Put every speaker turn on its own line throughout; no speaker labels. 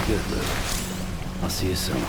good, Lou. I'll see you soon.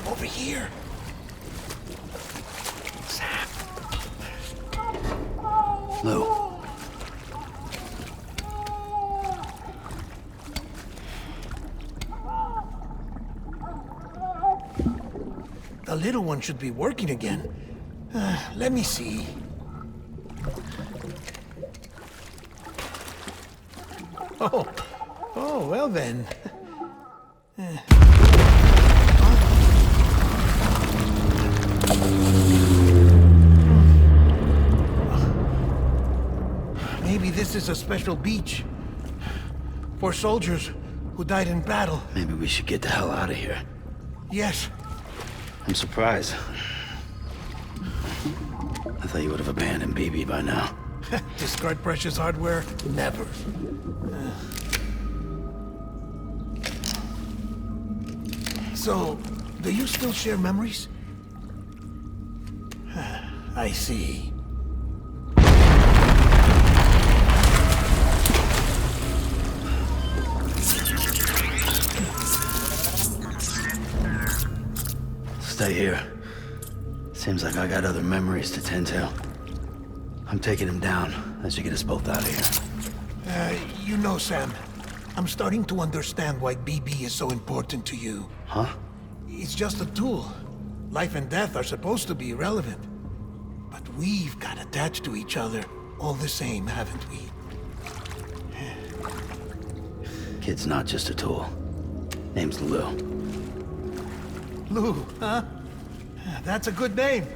Over here. Sam.
Lou.
The little one should be working again. Let me see. Oh, well then. Maybe this is a special beach for soldiers who died in battle.
Maybe we should get the hell out of here.
Yes.
I'm surprised. I thought you would have abandoned BB by now.
Discard precious hardware? Never. So, do you still share memories? I see.
Stay here. Seems like I got other memories to tend to. I'm taking him down as you get us both out of here.
You know, Sam, I'm starting to understand why BB is so important to you.
Huh?
It's just a tool. Life and death are supposed to be irrelevant. But we've got attached to each other all the same, haven't we?
Kid's not just a tool. Name's Lou.
Lou, huh? That's a good name.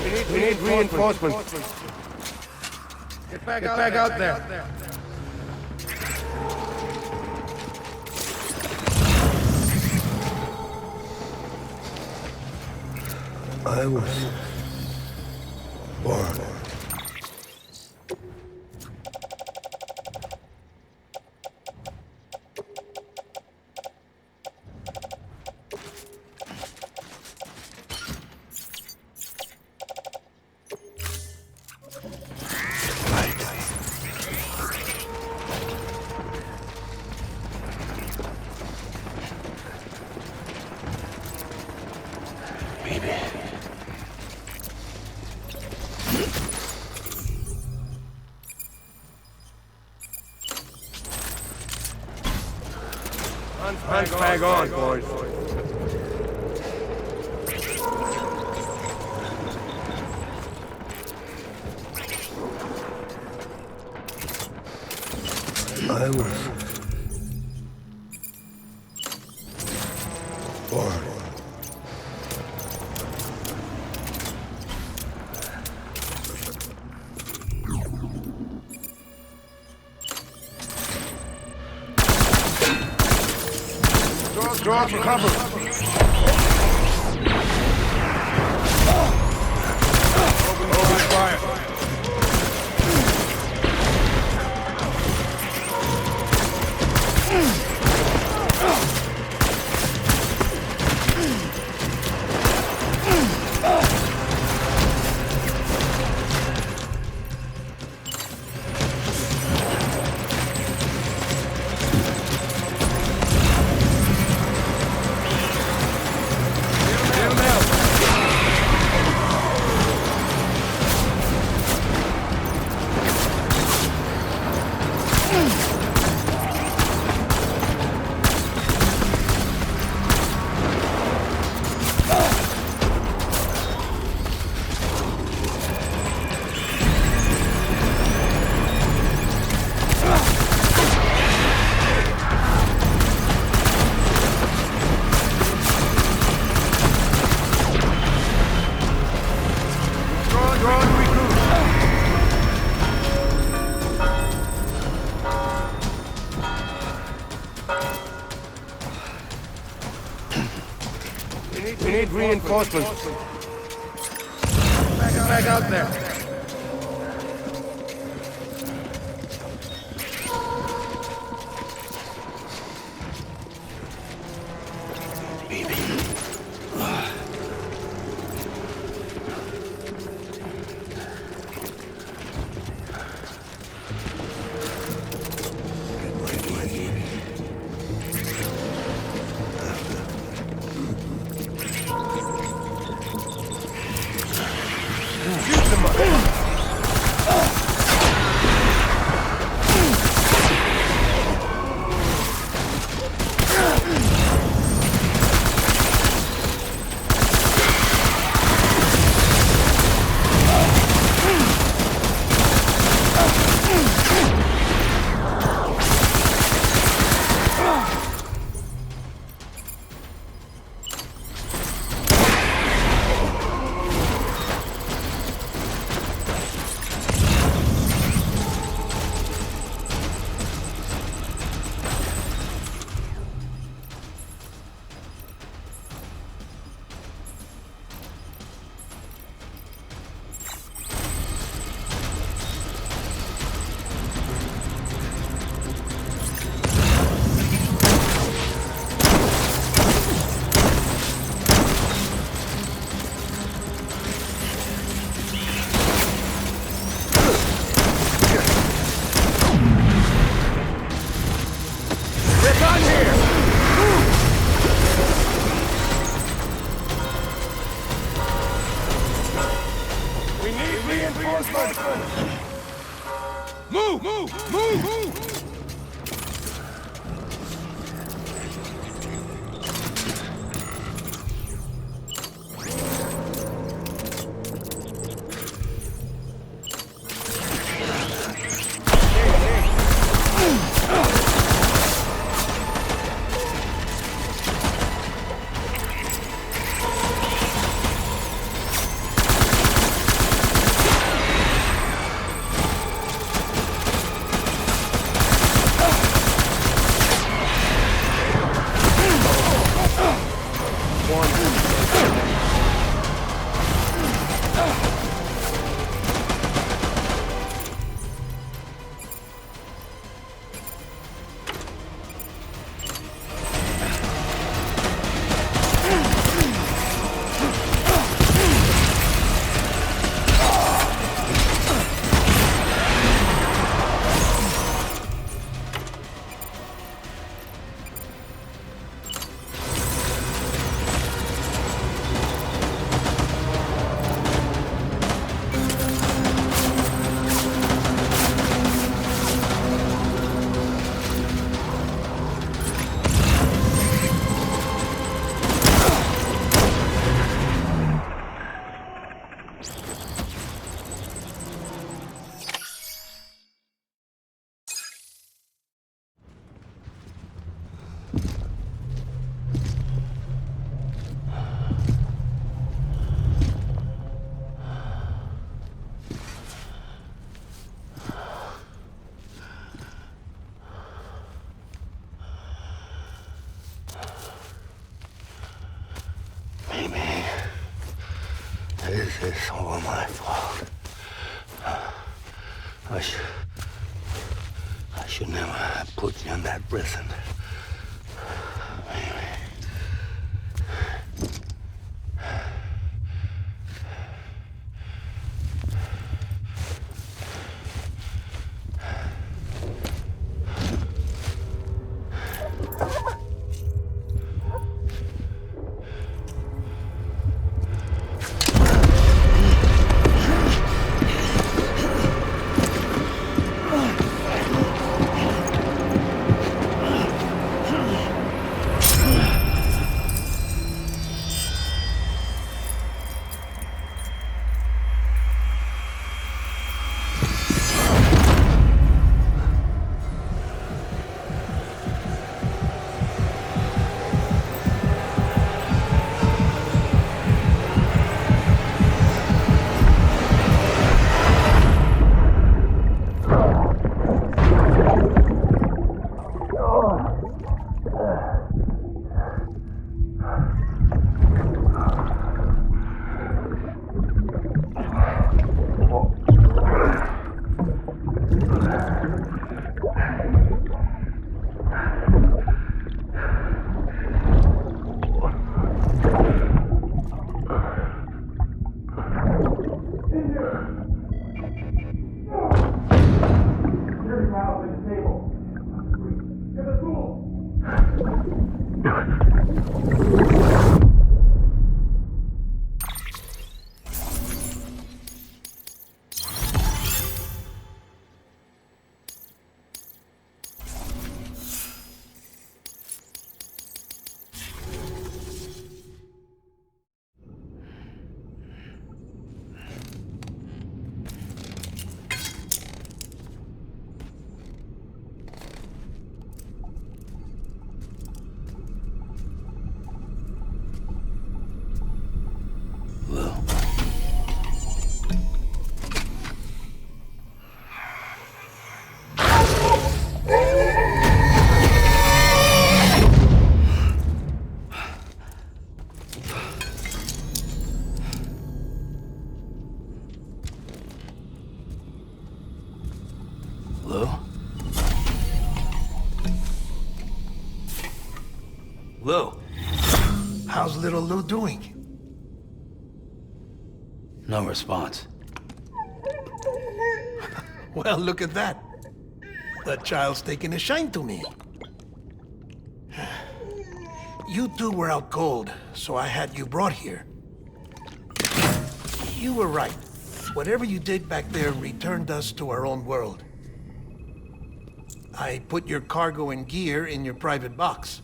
We need reinforcements. Get back out there.
I was born.
Hunt bag on, boys.
I was born.
Draw for cover. Open fire. We need reinforcements. Back out there. Shoot them up.
This is all my fault. I should never have put you in that prison.
Lou.
How's little Lou doing?
No response.
Well, look at that. The child's taking a shine to me. You two were out cold, so I had you brought here. You were right. Whatever you did back there returned us to our own world. I put your cargo and gear in your private box.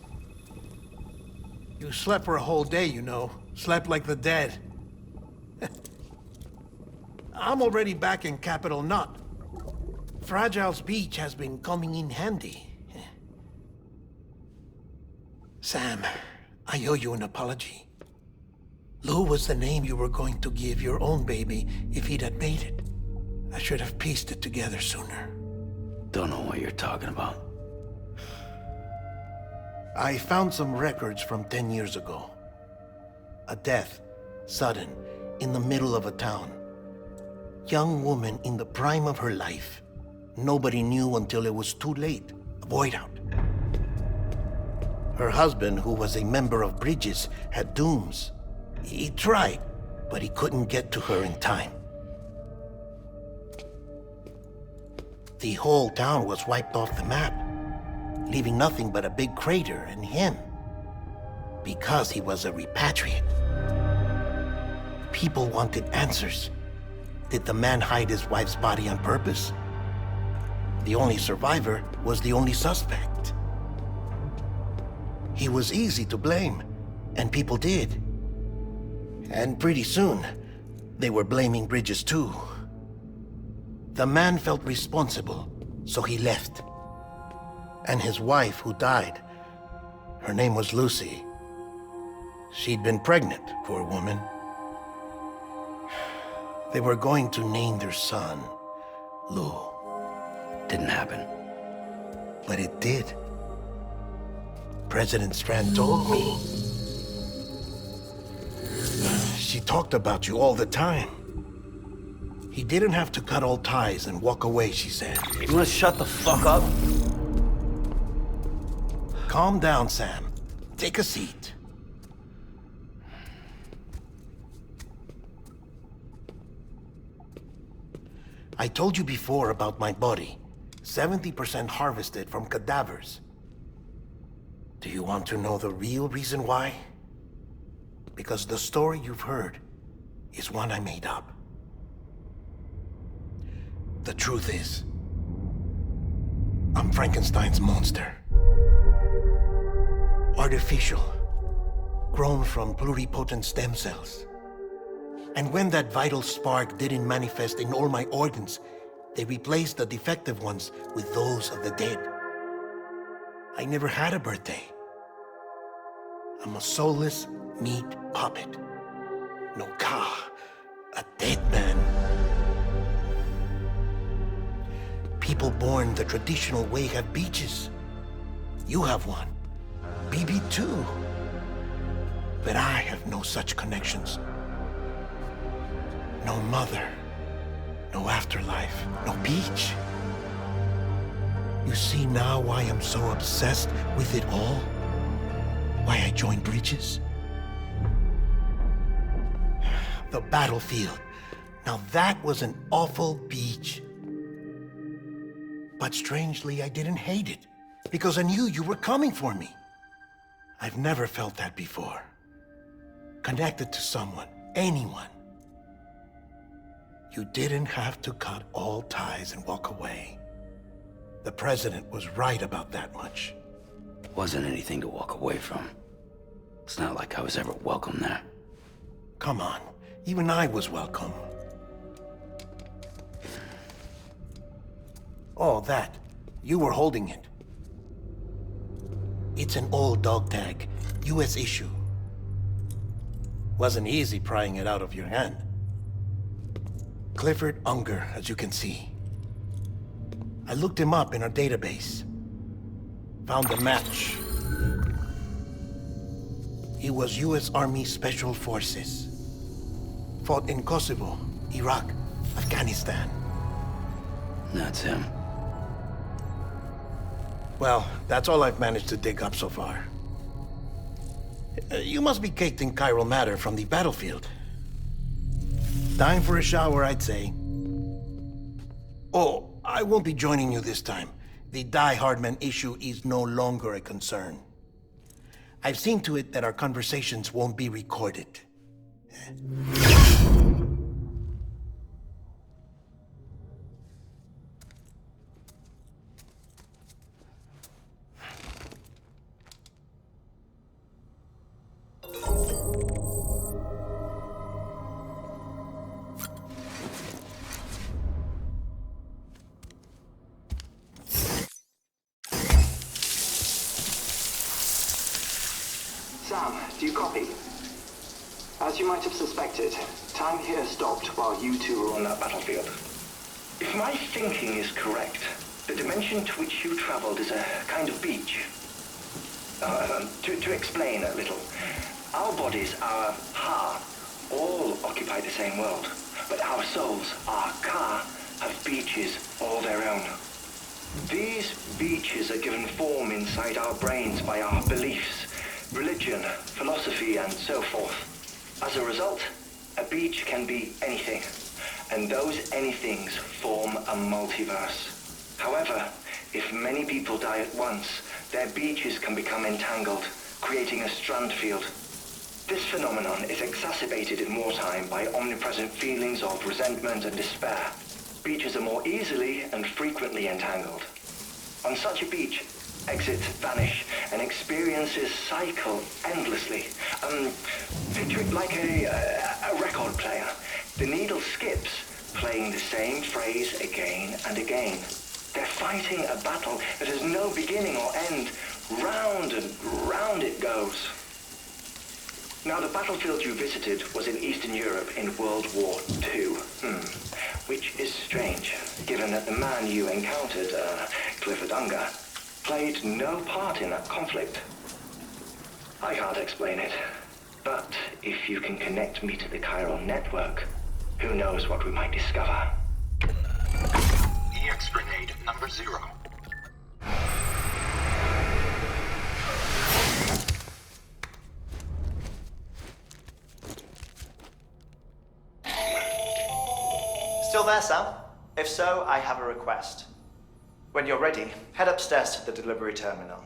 You slept for a whole day, you know. Slept like the dead. I'm already back in Capital Knot. Fragile's beach has been coming in handy. Sam, I owe you an apology. Lou was the name you were going to give your own baby if he'd had made it. I should have pieced it together sooner.
Don't know what you're talking about.
I found some records from 10 years ago. A death, sudden, in the middle of a town. Young woman in the prime of her life. Nobody knew until it was too late. A void out. Her husband, who was a member of Bridges, had dooms. He tried, but he couldn't get to her in time. The whole town was wiped off the map, leaving nothing but a big crater and him. Because he was a repatriate. People wanted answers. Did the man hide his wife's body on purpose? The only survivor was the only suspect. He was easy to blame, and people did. And pretty soon, they were blaming Bridges too. The man felt responsible, so he left. And his wife, who died, her name was Lucy. She'd been pregnant, poor woman. They were going to name their son Lou.
Didn't happen.
But it did. President Strand told me. She talked about you all the time. He didn't have to cut all ties and walk away, she said.
You wanna shut the fuck up?
Calm down, Sam. Take a seat. I told you before about my body. 70% harvested from cadavers. Do you want to know the real reason why? Because the story you've heard is one I made up. The truth is, I'm Frankenstein's monster. Artificial, grown from pluripotent stem cells. And when that vital spark didn't manifest in all my organs, they replaced the defective ones with those of the dead. I never had a birthday. I'm a soulless meat puppet. No car, a dead man. People born the traditional way have beaches. You have one. BB2. But I have no such connections. No mother, no afterlife, no beach. You see now why I'm so obsessed with it all? Why I joined Bridges? The battlefield. Now that was an awful beach. But strangely, I didn't hate it, because I knew you were coming for me. I've never felt that before. Connected to someone, anyone. You didn't have to cut all ties and walk away. The president was right about that much.
Wasn't anything to walk away from. It's not like I was ever welcome there.
Come on, even I was welcome. Oh, that. You were holding it. It's an old dog tag, US issue. Wasn't easy prying it out of your hand. Clifford Unger, as you can see. I looked him up in our database. Found a match. He was US Army Special Forces. Fought in Kosovo, Iraq, Afghanistan.
That's him.
Well, that's all I've managed to dig up so far. You must be caked in chiral matter from the battlefield. Time for a shower, I'd say. Oh, I won't be joining you this time. The Die Hardman issue is no longer a concern. I've seen to it that our conversations won't be recorded.
Sam, do you copy? As you might have suspected, time here stopped while you two were on that battlefield. If my thinking is correct, the dimension to which you traveled is a kind of beach. To explain a little, Our bodies, our ha, all occupy the same world. But our souls, our ka, have beaches all their own. These beaches are given form inside our brains by our beliefs, religion, philosophy, and so forth. As a result, a beach can be anything, and those anythings form a multiverse. However, if many people die at once, their beaches can become entangled, creating a strand field. This phenomenon is exacerbated in wartime by omnipresent feelings of resentment and despair. Beaches are more easily and frequently entangled. On such a beach, exits vanish and experiences cycle endlessly. Picture it like a record player. The needle skips, playing the same phrase again and again. They're fighting a battle that has no beginning or end. Round and round it goes. Now, the battlefield you visited was in Eastern Europe in World War II. Which is strange, given that the man you encountered, Clifford Unger, played no part in that conflict. I can't explain it, but if you can connect me to the chiral network, who knows what we might discover.
EX grenade number 0.
Still there, Sam? If so, I have a request. When you're ready, head upstairs to the delivery terminal.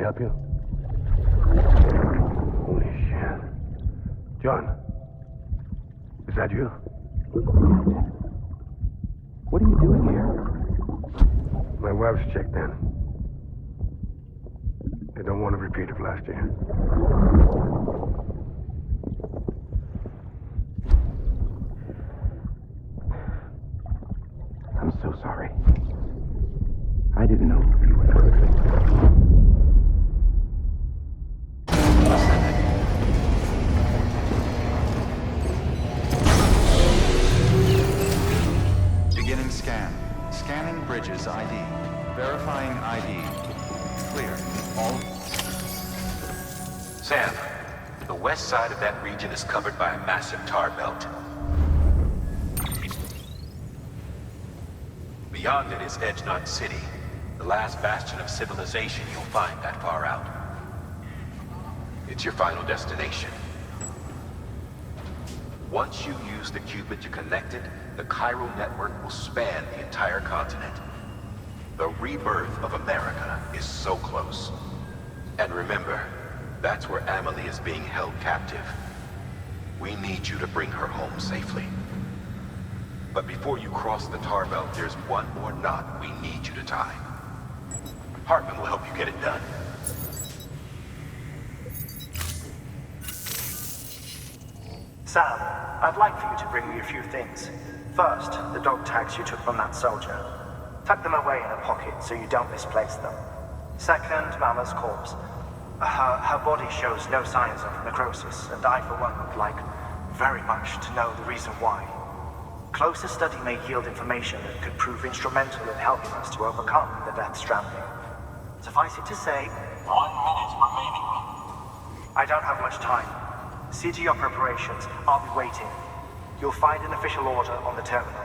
Help you? Holy shit. John, is that you? What are you doing here? My wife's checked in. They don't want a repeat of last year. I'm so sorry. I didn't know you were hurt.
Beginning scan. Scanning bridges ID. Verifying ID. Clear. All...
Sam, the west side of that region is covered by a massive tar belt. Beyond it is Edgenut City, the last bastion of civilization you'll find that far out. It's your final destination. Once you use the qubit to connect it, the chiral network will span the entire continent. The rebirth of America is so close. And remember, that's where Amelie is being held captive. We need you to bring her home safely. But before you cross the tar belt, there's one more knot we need you to tie. Hartman will help you get it done.
Sam, I'd like for you to bring me a few things. First, the dog tags you took from that soldier. Tuck them away in a pocket so you don't misplace them. Second, Mama's corpse. Her body shows no signs of necrosis, and I, for one, would like very much to know the reason why. Closer study may yield information that could prove instrumental in helping us to overcome the Death Stranding. Suffice it to say, 1 minute remaining. I don't have much time. See to your preparations. I'll be waiting. You'll find an official order on the terminal.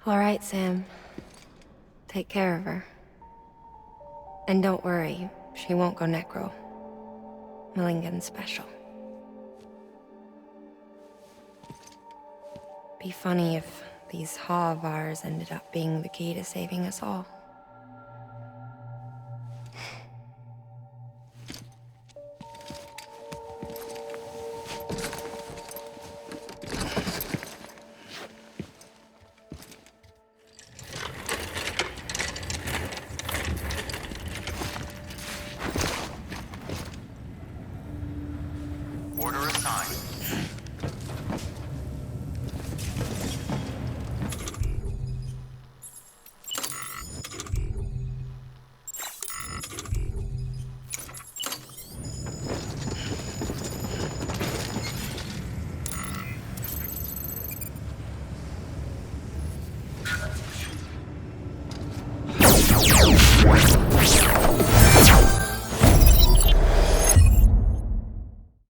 All right, Sam. Take care of her. And don't worry, she won't go necro. Millingan's special. Be funny if these Ha of ours ended up being the key to saving us all.